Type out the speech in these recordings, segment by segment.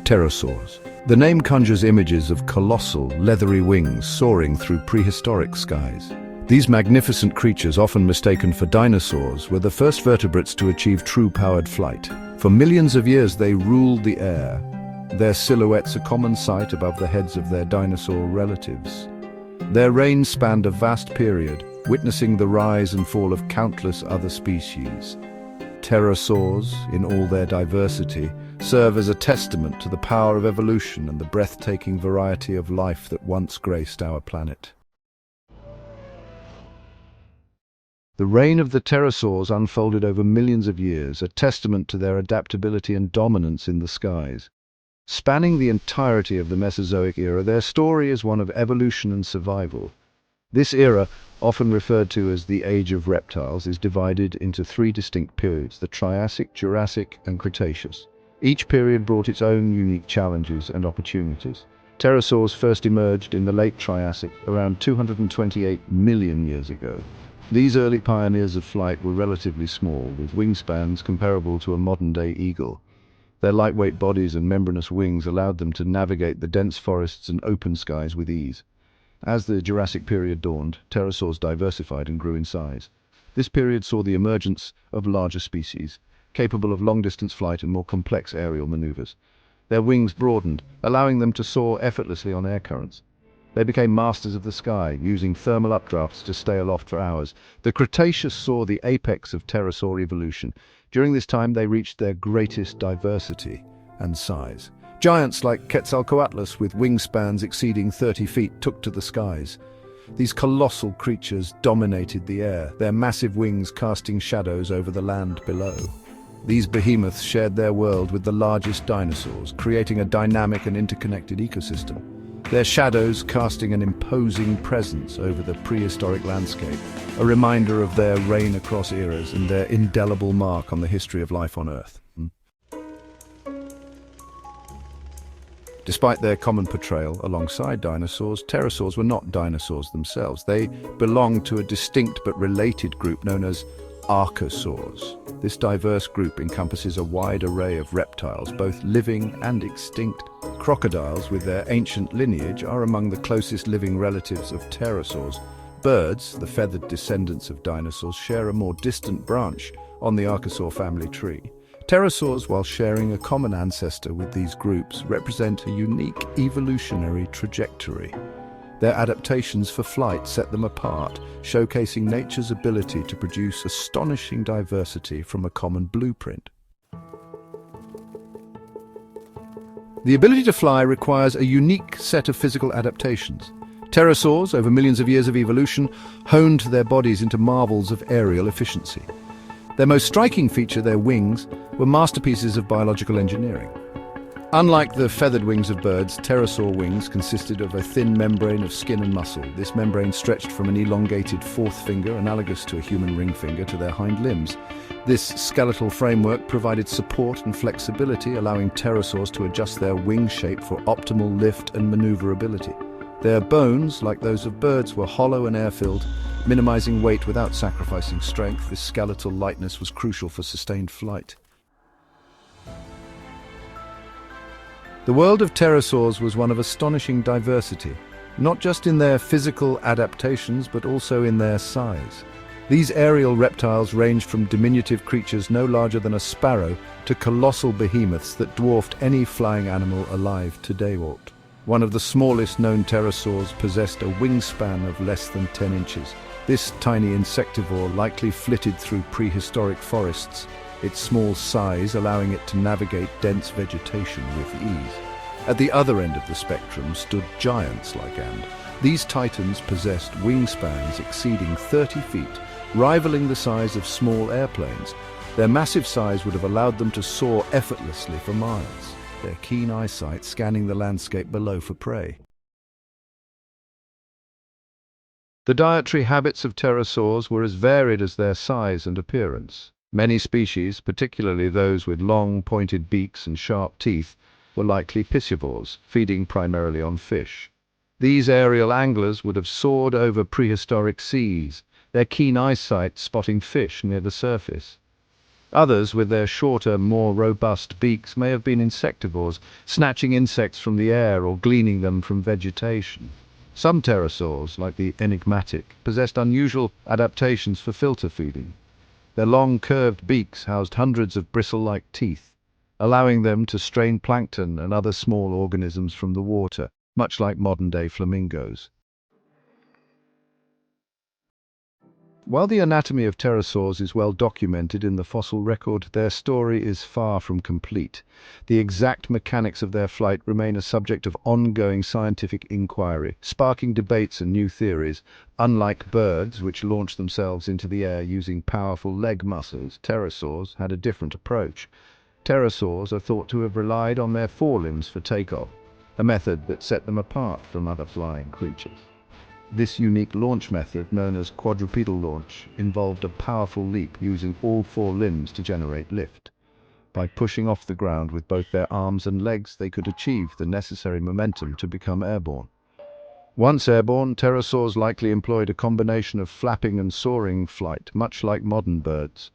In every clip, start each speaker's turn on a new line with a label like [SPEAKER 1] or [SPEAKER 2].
[SPEAKER 1] Pterosaurs. The name conjures images of colossal, leathery wings soaring through prehistoric skies. These magnificent creatures, often mistaken for dinosaurs, were the first vertebrates to achieve true powered flight. For millions of years they ruled the air, their silhouettes a common sight above the heads of their dinosaur relatives. Their reign spanned a vast period, witnessing the rise and fall of countless other species. Pterosaurs, in all their diversity, serve as a testament to the power of evolution and the breathtaking variety of life that once graced our planet. The reign of the pterosaurs unfolded over millions of years, a testament to their adaptability and dominance in the skies. Spanning the entirety of the Mesozoic era, their story is one of evolution and survival. This era, often referred to as the Age of Reptiles, is divided into three distinct periods: the Triassic, Jurassic, and Cretaceous. Each period brought its own unique challenges and opportunities. Pterosaurs first emerged in the late Triassic, around 228 million years ago. These early pioneers of flight were relatively small, with wingspans comparable to a modern-day eagle. Their lightweight bodies and membranous wings allowed them to navigate the dense forests and open skies with ease. As the Jurassic period dawned, pterosaurs diversified and grew in size. This period saw the emergence of larger species, capable of long-distance flight and more complex aerial maneuvers. Their wings broadened, allowing them to soar effortlessly on air currents. They became masters of the sky, using thermal updrafts to stay aloft for hours. The Cretaceous saw the apex of pterosaur evolution. During this time, they reached their greatest diversity and size. Giants like Quetzalcoatlus, with wingspans exceeding 30 feet, took to the skies. These colossal creatures dominated the air, their massive wings casting shadows over the land below. These behemoths shared their world with the largest dinosaurs, creating a dynamic and interconnected ecosystem. Their shadows casting an imposing presence over the prehistoric landscape, a reminder of their reign across eras and their indelible mark on the history of life on Earth. Despite their common portrayal alongside dinosaurs, pterosaurs were not dinosaurs themselves. They belonged to a distinct but related group known as archosaurs. This diverse group encompasses a wide array of reptiles, both living and extinct. Crocodiles, with their ancient lineage, are among the closest living relatives of pterosaurs. Birds, the feathered descendants of dinosaurs, share a more distant branch on the archosaur family tree. Pterosaurs, while sharing a common ancestor with these groups, represent a unique evolutionary trajectory. Their adaptations for flight set them apart, showcasing nature's ability to produce astonishing diversity from a common blueprint. The ability to fly requires a unique set of physical adaptations. Pterosaurs, over millions of years of evolution, honed their bodies into marvels of aerial efficiency. Their most striking feature, their wings, were masterpieces of biological engineering. Unlike the feathered wings of birds, pterosaur wings consisted of a thin membrane of skin and muscle. This membrane stretched from an elongated fourth finger, analogous to a human ring finger, to their hind limbs. This skeletal framework provided support and flexibility, allowing pterosaurs to adjust their wing shape for optimal lift and maneuverability. Their bones, like those of birds, were hollow and air-filled, minimizing weight without sacrificing strength. This skeletal lightness was crucial for sustained flight. The world of pterosaurs was one of astonishing diversity, not just in their physical adaptations, but also in their size. These aerial reptiles ranged from diminutive creatures no larger than a sparrow to colossal behemoths that dwarfed any flying animal alive today. One of the smallest known pterosaurs possessed a wingspan of less than 10 inches. This tiny insectivore likely flitted through prehistoric forests, its small size allowing it to navigate dense vegetation with ease. At the other end of the spectrum stood giants like and. These titans possessed wingspans exceeding 30 feet, rivaling the size of small airplanes. Their massive size would have allowed them to soar effortlessly for miles, their keen eyesight scanning the landscape below for prey. The dietary habits of pterosaurs were as varied as their size and appearance. Many species, particularly those with long, pointed beaks and sharp teeth, were likely piscivores, feeding primarily on fish. These aerial anglers would have soared over prehistoric seas, their keen eyesight spotting fish near the surface. Others, with their shorter, more robust beaks, may have been insectivores, snatching insects from the air or gleaning them from vegetation. Some pterosaurs, like the enigmatic, possessed unusual adaptations for filter feeding. Their long, curved beaks housed hundreds of bristle-like teeth, allowing them to strain plankton and other small organisms from the water, much like modern-day flamingos. While the anatomy of pterosaurs is well documented in the fossil record, their story is far from complete. The exact mechanics of their flight remain a subject of ongoing scientific inquiry, sparking debates and new theories. Unlike birds, which launch themselves into the air using powerful leg muscles, pterosaurs had a different approach. Pterosaurs are thought to have relied on their forelimbs for takeoff, a method that set them apart from other flying creatures. This unique launch method, known as quadrupedal launch, involved a powerful leap using all four limbs to generate lift. By pushing off the ground with both their arms and legs, they could achieve the necessary momentum to become airborne. Once airborne, pterosaurs likely employed a combination of flapping and soaring flight, much like modern birds.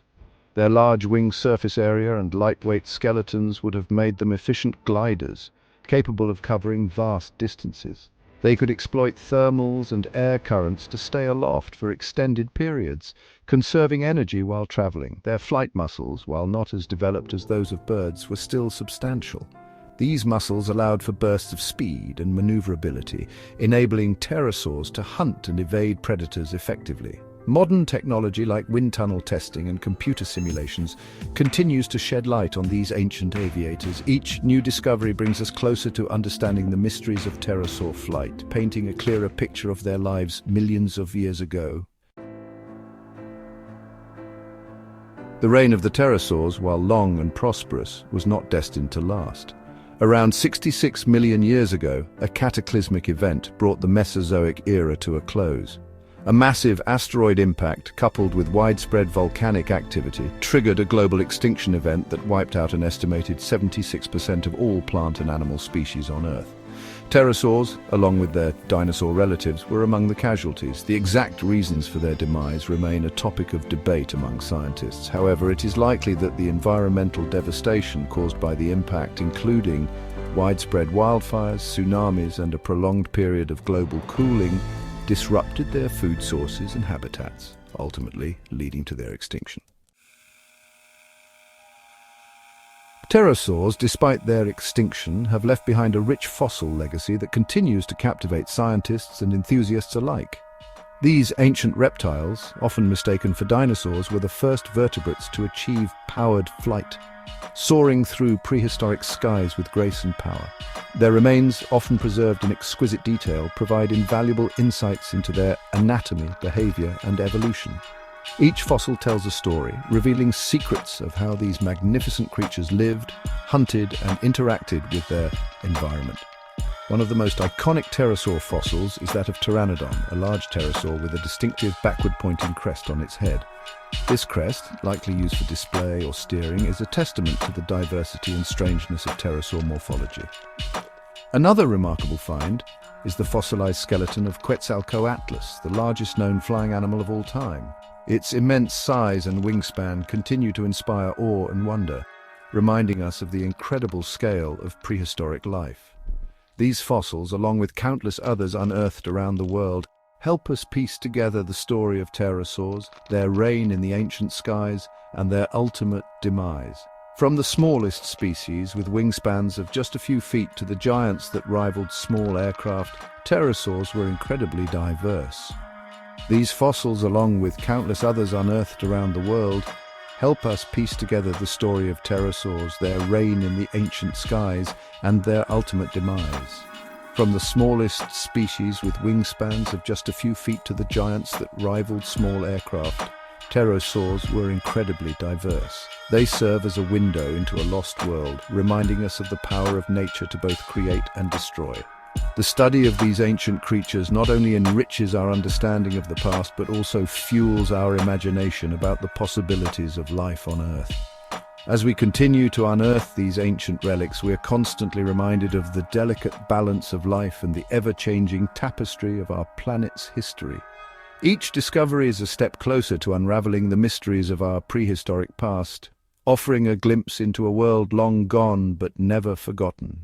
[SPEAKER 1] Their large wing surface area and lightweight skeletons would have made them efficient gliders, capable of covering vast distances. They could exploit thermals and air currents to stay aloft for extended periods, conserving energy while traveling. Their flight muscles, while not as developed as those of birds, were still substantial. These muscles allowed for bursts of speed and maneuverability, enabling pterosaurs to hunt and evade predators effectively. Modern technology like wind tunnel testing and computer simulations continues to shed light on these ancient aviators. Each new discovery brings us closer to understanding the mysteries of pterosaur flight, painting a clearer picture of their lives millions of years ago. The reign of the pterosaurs, while long and prosperous, was not destined to last. Around 66 million years ago, a cataclysmic event brought the Mesozoic era to a close. A massive asteroid impact, coupled with widespread volcanic activity, triggered a global extinction event that wiped out an estimated 76% of all plant and animal species on Earth. Pterosaurs, along with their dinosaur relatives, were among the casualties. The exact reasons for their demise remain a topic of debate among scientists. However, it is likely that the environmental devastation caused by the impact, including widespread wildfires, tsunamis, and a prolonged period of global cooling, disrupted their food sources and habitats, ultimately leading to their extinction. Pterosaurs, despite their extinction, have left behind a rich fossil legacy that continues to captivate scientists and enthusiasts alike. These ancient reptiles, often mistaken for dinosaurs, were the first vertebrates to achieve powered flight, soaring through prehistoric skies with grace and power. Their remains, often preserved in exquisite detail, provide invaluable insights into their anatomy, behavior, and evolution. Each fossil tells a story, revealing secrets of how these magnificent creatures lived, hunted, and interacted with their environment. One of the most iconic pterosaur fossils is that of Pteranodon, a large pterosaur with a distinctive backward-pointing crest on its head. This crest, likely used for display or steering, is a testament to the diversity and strangeness of pterosaur morphology. Another remarkable find is the fossilized skeleton of Quetzalcoatlus, the largest known flying animal of all time. Its immense size and wingspan continue to inspire awe and wonder, reminding us of the incredible scale of prehistoric life. These fossils, along with countless others unearthed around the world, help us piece together the story of pterosaurs, their reign in the ancient skies, and their ultimate demise. From the smallest species, with wingspans of just a few feet, to the giants that rivaled small aircraft, pterosaurs were incredibly diverse. These fossils, along with countless others unearthed around the world, help us piece together the story of pterosaurs, their reign in the ancient skies, and their ultimate demise. From the smallest species with wingspans of just a few feet to the giants that rivaled small aircraft, pterosaurs were incredibly diverse. They serve as a window into a lost world, reminding us of the power of nature to both create and destroy. The study of these ancient creatures not only enriches our understanding of the past, but also fuels our imagination about the possibilities of life on Earth. As we continue to unearth these ancient relics, we are constantly reminded of the delicate balance of life and the ever-changing tapestry of our planet's history. Each discovery is a step closer to unraveling the mysteries of our prehistoric past. offering a glimpse into a world long gone but never forgotten.